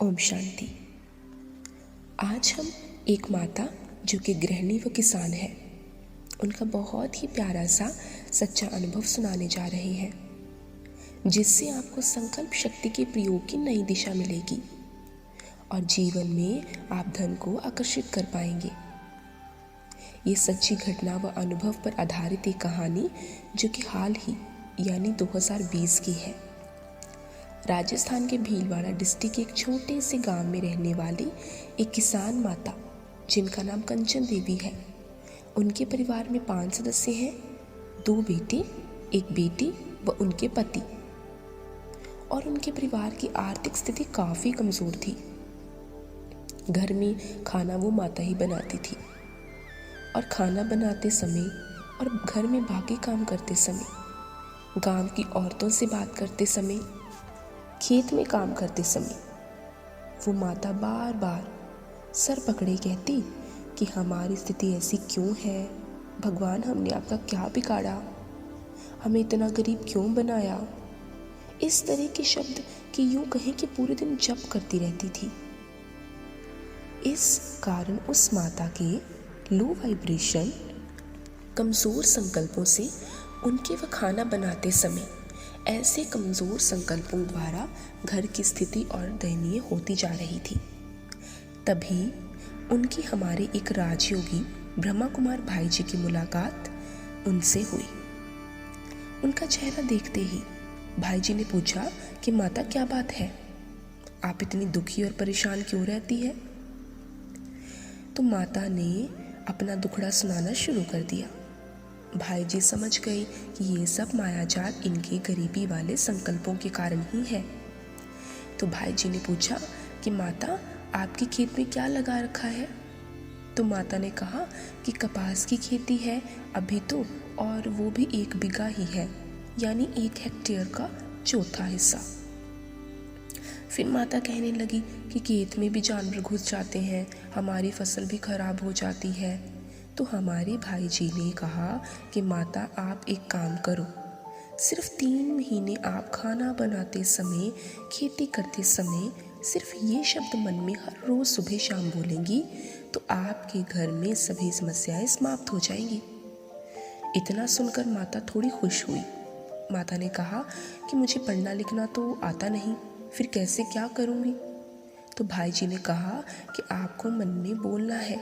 ओम शांति। आज हम एक माता जो कि गृहिणी व किसान है, उनका बहुत ही प्यारा सा सच्चा अनुभव सुनाने जा रहे हैं, जिससे आपको संकल्प शक्ति के प्रयोग की नई दिशा मिलेगी और जीवन में आप धन को आकर्षित कर पाएंगे। ये सच्ची घटना व अनुभव पर आधारित एक कहानी जो कि हाल ही यानी 2020 की है। राजस्थान के भीलवाड़ा डिस्ट्रिक्ट के एक छोटे से गांव में रहने वाली एक किसान माता जिनका नाम कंचन देवी है। उनके परिवार में 5 सदस्य हैं, 2 बेटे, 1 बेटी व उनके पति। और उनके परिवार की आर्थिक स्थिति काफ़ी कमज़ोर थी। घर में खाना वो माता ही बनाती थी और खाना बनाते समय और घर में बाकी काम करते समय, गांव की औरतों से बात करते समय, खेत में काम करते समय वो माता बार बार सर पकड़े कहती कि हमारी स्थिति ऐसी क्यों है, भगवान हमने आपका क्या बिगाड़ा, हमें इतना गरीब क्यों बनाया। इस तरह के शब्द कि यूं कहें कि पूरे दिन जप करती रहती थी। इस कारण उस माता के लो वाइब्रेशन, कमज़ोर संकल्पों से उनके व खाना बनाते समय ऐसे कमज़ोर संकल्पों द्वारा घर की स्थिति और दयनीय होती जा रही थी। तभी उनकी हमारे एक राजयोगी ब्रह्मा कुमार भाई जी की मुलाकात उनसे हुई। उनका चेहरा देखते ही भाई जी ने पूछा कि माता क्या बात है, आप इतनी दुखी और परेशान क्यों रहती है। तो माता ने अपना दुखड़ा सुनाना शुरू कर दिया। भाई जी समझ गए कि ये सब मायाजाल इनके गरीबी वाले संकल्पों के कारण ही है। तो भाई जी ने पूछा कि माता आपके खेत में क्या लगा रखा है। तो माता ने कहा कि कपास की खेती है अभी तो, और वो भी 1 बीघा ही है, यानी 1 हेक्टेयर का चौथा हिस्सा। फिर माता कहने लगी कि खेत में भी जानवर घुस जाते हैं, हमारी फसल भी खराब हो जाती है। तो हमारे भाई जी ने कहा कि माता आप एक काम करो, सिर्फ 3 महीने आप खाना बनाते समय, खेती करते समय सिर्फ ये शब्द मन में हर रोज़ सुबह शाम बोलेंगी तो आपके घर में सभी समस्याएं समाप्त हो जाएंगी। इतना सुनकर माता थोड़ी खुश हुई। माता ने कहा कि मुझे पढ़ना लिखना तो आता नहीं, फिर कैसे क्या करूँगी। तो भाई जी ने कहा कि आपको मन में बोलना है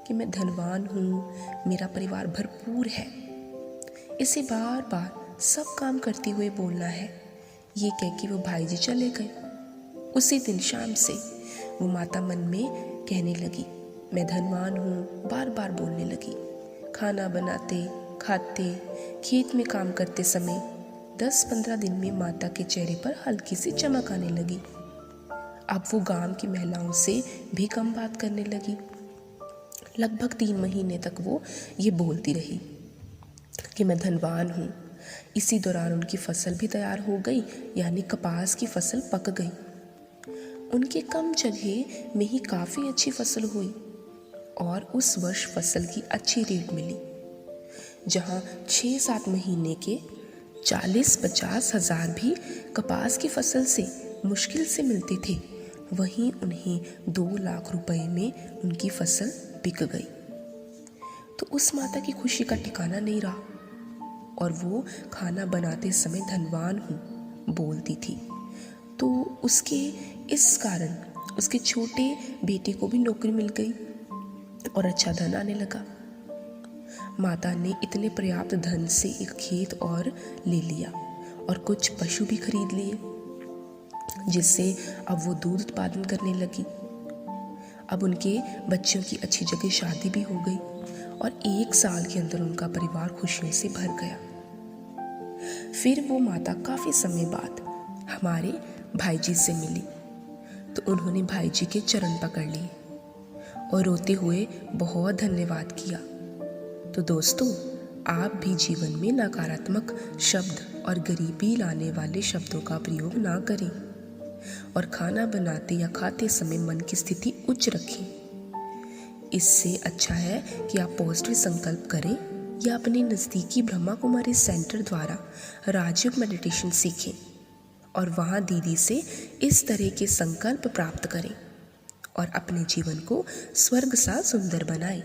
कि मैं धनवान हूँ, मेरा परिवार भरपूर है। इसे बार बार सब काम करते हुए बोलना है। ये कह के वो भाई जी चले गए। उसी दिन शाम से वो माता मन में कहने लगी मैं धनवान हूँ, बार बार बोलने लगी। खाना बनाते, खाते, खेत में काम करते समय 10-15 दिन में माता के चेहरे पर हल्की सी चमक आने लगी। अब वो गांव की महिलाओं से भी कम बात करने लगी। लगभग 3 महीने तक वो ये बोलती रही कि मैं धनवान हूँ। इसी दौरान उनकी फसल भी तैयार हो गई, यानी कपास की फसल पक गई। उनके कम जगह में ही काफ़ी अच्छी फसल हुई और उस वर्ष फसल की अच्छी रेट मिली। जहाँ 6-7 महीने के 40-50 हज़ार भी कपास की फसल से मुश्किल से मिलते थे, वहीं उन्हें 2 लाख रुपए में उनकी फसल बिक गई। तो उस माता की खुशी का ठिकाना नहीं रहा और वो खाना बनाते समय धनवान हूँ बोलती थी। तो उसके इस कारण उसके छोटे बेटे को भी नौकरी मिल गई और अच्छा धन आने लगा। माता ने इतने पर्याप्त धन से एक खेत और ले लिया और कुछ पशु भी खरीद लिए, जिससे अब वो दूध उत्पादन करने लगी। अब उनके बच्चों की अच्छी जगह शादी भी हो गई और 1 साल के अंदर उनका परिवार खुशियों से भर गया। फिर वो माता काफ़ी समय बाद हमारे भाई जी से मिली। तो उन्होंने भाई जी के चरण पकड़ लिए और रोते हुए बहुत धन्यवाद किया। तो दोस्तों, आप भी जीवन में नकारात्मक शब्द और गरीबी लाने वाले शब्दों का प्रयोग ना करें और खाना बनाते या खाते समय मन की स्थिति उच्च रखें। इससे अच्छा है कि आप पॉजिटिव संकल्प करें या अपने नज़दीकी ब्रह्मा कुमारी सेंटर द्वारा राजयोग मेडिटेशन सीखें और वहाँ दीदी से इस तरह के संकल्प प्राप्त करें और अपने जीवन को स्वर्ग सा सुंदर बनाएं।